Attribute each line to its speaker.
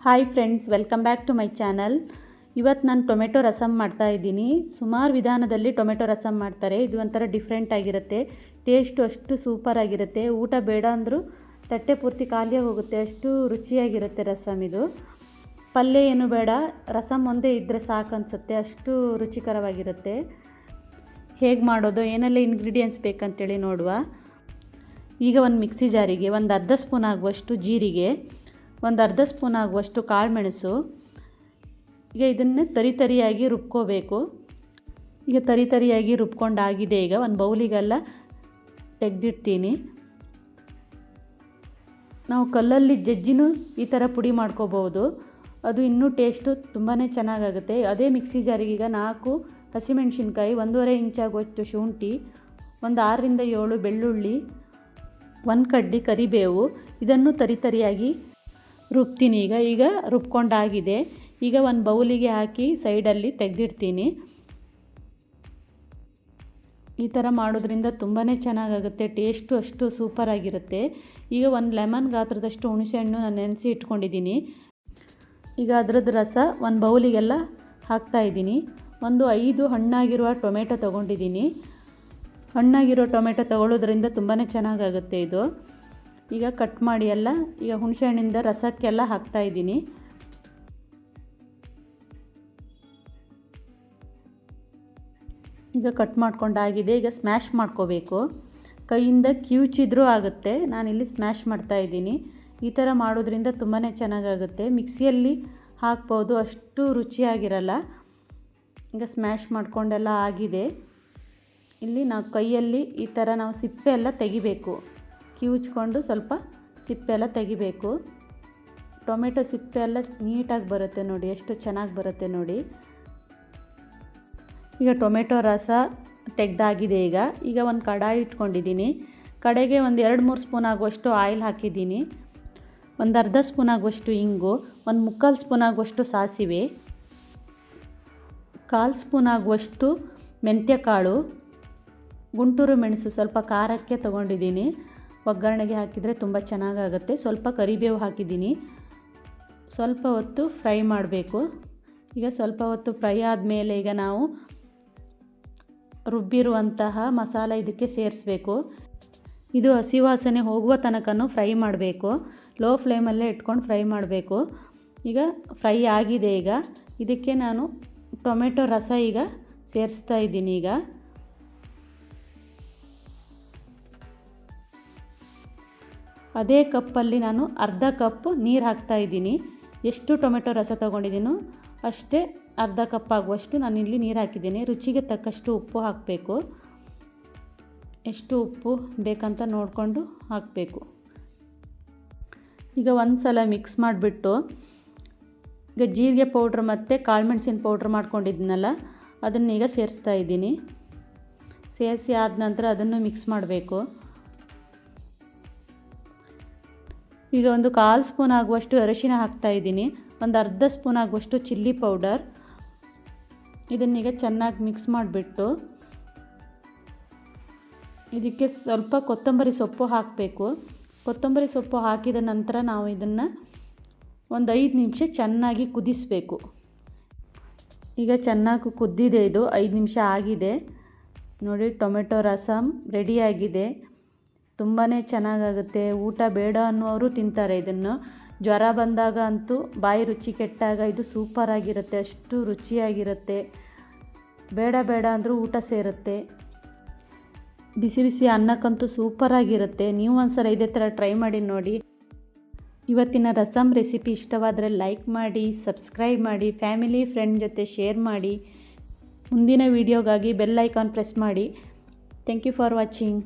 Speaker 1: Hi friends, welcome back to my channel. ಇವತ್ತು ನಾನು tomato rasam ಮಾಡ್ತಾಯಿದ್ದೀನಿ. ಸುಮಾರು ವಿಧಾನದಲ್ಲಿ ಟೊಮೆಟೊ ರಸಮ್ ಮಾಡ್ತಾರೆ. ಇದು ಒಂಥರ ಡಿಫ್ರೆಂಟ್ ಆಗಿರುತ್ತೆ. ಟೇಸ್ಟು ಅಷ್ಟು ಸೂಪರ್ ಆಗಿರುತ್ತೆ. ಊಟ ಬೇಡ ಅಂದರೂ ತಟ್ಟೆ ಪೂರ್ತಿ ಖಾಲಿಯಾಗಿ ಹೋಗುತ್ತೆ, ಅಷ್ಟು ರುಚಿಯಾಗಿರುತ್ತೆ ರಸಮ್ ಇದು. ಪಲ್ಯ ಏನು ಬೇಡ, ರಸಮ್ ಒಂದೇ ಇದ್ದರೆ ಸಾಕು ಅನಿಸುತ್ತೆ, ಅಷ್ಟು ರುಚಿಕರವಾಗಿರುತ್ತೆ. ಹೇಗೆ ಮಾಡೋದು, ಏನೆಲ್ಲ ಇಂಗ್ರೀಡಿಯೆಂಟ್ಸ್ ಬೇಕಂತೇಳಿ ನೋಡುವ. ಈಗ ಒಂದು ಮಿಕ್ಸಿ ಜಾರಿಗೆ ಒಂದು ಅರ್ಧ ಸ್ಪೂನ್ ಆಗುವಷ್ಟು ಜೀರಿಗೆ, ಒಂದು ಅರ್ಧ ಸ್ಪೂನ್ ಆಗುವಷ್ಟು ಕಾಳುಮೆಣಸು. ಈಗ ಇದನ್ನು ತರಿಯಾಗಿ ರುಬ್ಕೋಬೇಕು. ಈಗ ತರಿಯಾಗಿ ರುಬ್ಕೊಂಡಾಗಿದೆ. ಈಗ ಒಂದು ಬೌಲಿಗೆಲ್ಲ ತೆಗೆದಿಡ್ತೀನಿ. ನಾವು ಕಲ್ಲಲ್ಲಿ ಜಜ್ಜಿನೂ ಈ ಥರ ಪುಡಿ ಮಾಡ್ಕೋಬೋದು, ಅದು ಇನ್ನೂ ಟೇಸ್ಟು ತುಂಬಾ ಚೆನ್ನಾಗಾಗುತ್ತೆ. ಅದೇ ಮಿಕ್ಸಿ ಜಾರಿಗೆ ಈಗ 4 ಹಸಿಮೆಣಸಿನ್ಕಾಯಿ, 1.5 ಇಂಚಾಗುವಷ್ಟು ಶುಂಠಿ, ಒಂದು 6 ರಿಂದ 7 ಬೆಳ್ಳುಳ್ಳಿ, 1 ಕಡ್ಡಿ ಕರಿಬೇವು, ಇದನ್ನು ತರಿಯಾಗಿ ರುಬ್ತೀನಿ. ಈಗ ರುಬ್ಕೊಂಡಾಗಿದೆ. ಈಗ ಒಂದು ಬೌಲಿಗೆ ಹಾಕಿ ಸೈಡಲ್ಲಿ ತೆಗೆದಿಡ್ತೀನಿ. ಈ ಥರ ಮಾಡೋದ್ರಿಂದ ತುಂಬಾ ಚೆನ್ನಾಗಾಗುತ್ತೆ, ಟೇಸ್ಟು ಅಷ್ಟು ಸೂಪರಾಗಿರುತ್ತೆ. ಈಗ ಒಂದು ಲೆಮನ್ ಗಾತ್ರದಷ್ಟು ಹುಣಸೆಹಣ್ಣು ನಾನು ನೆನೆಸಿ ಇಟ್ಕೊಂಡಿದ್ದೀನಿ. ಈಗ ಅದರದ್ದು ರಸ ಒಂದು ಬೌಲಿಗೆಲ್ಲ ಹಾಕ್ತಾಯಿದ್ದೀನಿ. ಒಂದು 5 ಹಣ್ಣಾಗಿರುವ ಟೊಮೆಟೊ ತೊಗೊಂಡಿದ್ದೀನಿ. ಹಣ್ಣಾಗಿರೋ ಟೊಮೆಟೊ ತೊಗೊಳ್ಳೋದ್ರಿಂದ ತುಂಬಾ ಚೆನ್ನಾಗಾಗುತ್ತೆ ಇದು. ಈಗ ಕಟ್ ಮಾಡಿ ಎಲ್ಲ ಈಗ ಹುಣಸೆಹಣ್ಣಿಂದ ರಸಕ್ಕೆಲ್ಲ ಹಾಕ್ತಾಯಿದ್ದೀನಿ. ಈಗ ಕಟ್ ಮಾಡ್ಕೊಂಡಾಗಿದೆ. ಈಗ ಸ್ಮ್ಯಾಶ್ ಮಾಡ್ಕೋಬೇಕು. ಕೈಯಿಂದ ಕಿವುಚಿದ್ರೂ ಆಗುತ್ತೆ, ನಾನಿಲ್ಲಿ ಸ್ಮ್ಯಾಶ್ ಮಾಡ್ತಾಯಿದ್ದೀನಿ. ಈ ಥರ ಮಾಡೋದ್ರಿಂದ ತುಂಬಾ ಚೆನ್ನಾಗಾಗುತ್ತೆ. ಮಿಕ್ಸಿಯಲ್ಲಿ ಹಾಕ್ಬೋದು, ಅಷ್ಟು ರುಚಿಯಾಗಿರಲ್ಲ. ಈಗ ಸ್ಮ್ಯಾಶ್ ಮಾಡ್ಕೊಂಡೆಲ್ಲ ಆಗಿದೆ. ಇಲ್ಲಿ ನಾವು ಕೈಯಲ್ಲಿ ಈ ಥರ ನಾವು ಸಿಪ್ಪೆ ಎಲ್ಲ ತೆಗಿಬೇಕು, ಕಿವುಚ್ಕೊಂಡು ಸ್ವಲ್ಪ ಸಿಪ್ಪೆ ಎಲ್ಲ ತೆಗಿಬೇಕು. ಟೊಮೆಟೊ ಸಿಪ್ಪೆ ಎಲ್ಲ ನೀಟಾಗಿ ಬರುತ್ತೆ ನೋಡಿ, ಎಷ್ಟು ಚೆನ್ನಾಗಿ ಬರುತ್ತೆ ನೋಡಿ. ಈಗ ಟೊಮೆಟೊ ರಸ ತೆಗೆದಾಗಿದೆ. ಈಗ ಒಂದು ಕಡಾಯಿ ಇಟ್ಕೊಂಡಿದ್ದೀನಿ. ಕಡೆಗೆ ಒಂದು 2-3 ಸ್ಪೂನ್ ಆಗುವಷ್ಟು ಆಯಿಲ್ ಹಾಕಿದ್ದೀನಿ. ಒಂದು ಅರ್ಧ ಸ್ಪೂನ್ ಆಗುವಷ್ಟು ಇಂಗು, ಒಂದು 3/4 ಸ್ಪೂನ್ ಆಗುವಷ್ಟು ಸಾಸಿವೆ, 1/4 ಸ್ಪೂನ್ ಆಗುವಷ್ಟು ಮೆಂತ್ಯ ಕಾಳು, ಗುಂಟೂರು ಮೆಣಸು ಸ್ವಲ್ಪ ಖಾರಕ್ಕೆ ತೊಗೊಂಡಿದ್ದೀನಿ, ಒಗ್ಗರಣೆಗೆ ಹಾಕಿದರೆ ತುಂಬ ಚೆನ್ನಾಗಾಗುತ್ತೆ. ಸ್ವಲ್ಪ ಕರಿಬೇವು ಹಾಕಿದ್ದೀನಿ. ಸ್ವಲ್ಪ ಹೊತ್ತು ಫ್ರೈ ಮಾಡಬೇಕು. ಈಗ ಸ್ವಲ್ಪ ಹೊತ್ತು ಫ್ರೈ ಆದಮೇಲೆ ಈಗ ನಾವು ರುಬ್ಬಿರುವಂತಹ ಮಸಾಲೆ ಇದಕ್ಕೆ ಸೇರಿಸಬೇಕು. ಇದು ಹಸಿ ವಾಸನೆ ಹೋಗುವ ತನಕನೂ ಫ್ರೈ ಮಾಡಬೇಕು. ಲೋ ಫ್ಲೇಮಲ್ಲೇ ಇಟ್ಕೊಂಡು ಫ್ರೈ ಮಾಡಬೇಕು. ಈಗ ಫ್ರೈ ಆಗಿದೆ. ಈಗ ಇದಕ್ಕೆ ನಾನು ಟೊಮೆಟೊ ರಸ ಈಗ ಸೇರಿಸ್ತಾ ಇದ್ದೀನಿ. ಈಗ ಅದೇ ಕಪ್ಪಲ್ಲಿ ನಾನು ಅರ್ಧ ಕಪ್ ನೀರು ಹಾಕ್ತಾಯಿದ್ದೀನಿ. ಎಷ್ಟು ಟೊಮೆಟೊ ರಸ ತೊಗೊಂಡಿದ್ದೀನೋ ಅಷ್ಟೇ ಅರ್ಧ ಕಪ್ ಆಗುವಷ್ಟು ನಾನಿಲ್ಲಿ ನೀರು ಹಾಕಿದ್ದೀನಿ. ರುಚಿಗೆ ತಕ್ಕಷ್ಟು ಉಪ್ಪು ಹಾಕಬೇಕು. ಎಷ್ಟು ಉಪ್ಪು ಬೇಕಂತ ನೋಡಿಕೊಂಡು ಹಾಕಬೇಕು. ಈಗ ಒಂದು ಸಲ ಮಿಕ್ಸ್ ಮಾಡಿಬಿಟ್ಟು ಈಗ ಜೀರಿಗೆ ಪೌಡ್ರ್ ಮತ್ತು ಕಾಳುಮೆಣಸಿನ ಪೌಡ್ರ್ ಮಾಡ್ಕೊಂಡಿದ್ದೀನಲ್ಲ, ಅದನ್ನೀಗ ಸೇರಿಸ್ತಾ ಇದ್ದೀನಿ. ಸೇರಿಸಿ ಆದ ನಂತರ ಅದನ್ನು ಮಿಕ್ಸ್ ಮಾಡಬೇಕು. ಈಗ ಒಂದು 1/4 ಸ್ಪೂನ್ ಆಗುವಷ್ಟು ಅರಿಶಿನ ಹಾಕ್ತಾಯಿದ್ದೀನಿ. ಒಂದು ಅರ್ಧ ಸ್ಪೂನ್ ಆಗುವಷ್ಟು ಚಿಲ್ಲಿ ಪೌಡರ್. ಇದನ್ನೀಗ ಚೆನ್ನಾಗಿ ಮಿಕ್ಸ್ ಮಾಡಿಬಿಟ್ಟು ಇದಕ್ಕೆ ಸ್ವಲ್ಪ ಕೊತ್ತಂಬರಿ ಸೊಪ್ಪು ಹಾಕಬೇಕು. ಕೊತ್ತಂಬರಿ ಸೊಪ್ಪು ಹಾಕಿದ ನಂತರ ನಾವು ಇದನ್ನು ಒಂದು 5 ನಿಮಿಷ ಚೆನ್ನಾಗಿ ಕುದಿಸಬೇಕು. ಈಗ ಚೆನ್ನಾಗಿ ಕುದ್ದಿದೆ. ಇದು 5 ನಿಮಿಷ ಆಗಿದೆ ನೋಡಿ. ಟೊಮೆಟೊ ರಸಮ್ ರೆಡಿಯಾಗಿದೆ. ತುಂಬಾ ಚೆನ್ನಾಗಾಗುತ್ತೆ. ಊಟ ಬೇಡ ಅನ್ನುವರು ತಿಂತಾರೆ ಇದನ್ನು. ಜ್ವರ ಬಂದಾಗ ಅಂತೂ, ಬಾಯಿ ರುಚಿ ಕೆಟ್ಟಾಗ ಇದು ಸೂಪರಾಗಿರುತ್ತೆ, ಅಷ್ಟು ರುಚಿಯಾಗಿರುತ್ತೆ. ಬೇಡ ಅಂದರೂ ಊಟ ಸೇರುತ್ತೆ. ಬಿಸಿ ಬಿಸಿ ಅನ್ನಕ್ಕಂತೂ ಸೂಪರಾಗಿರುತ್ತೆ. ನೀವು ಒಂದ್ಸಲ ಇದೇ ಥರ ಟ್ರೈ ಮಾಡಿ ನೋಡಿ. ಇವತ್ತಿನ ರಸಮ್ ರೆಸಿಪಿ ಇಷ್ಟವಾದರೆ ಲೈಕ್ ಮಾಡಿ, ಸಬ್ಸ್ಕ್ರೈಬ್ ಮಾಡಿ, ಫ್ಯಾಮಿಲಿ ಫ್ರೆಂಡ್ ಜೊತೆ ಶೇರ್ ಮಾಡಿ. ಮುಂದಿನ ವೀಡಿಯೋಗಾಗಿ ಬೆಲ್ ಐಕಾನ್ ಪ್ರೆಸ್ ಮಾಡಿ. Thank you for watching.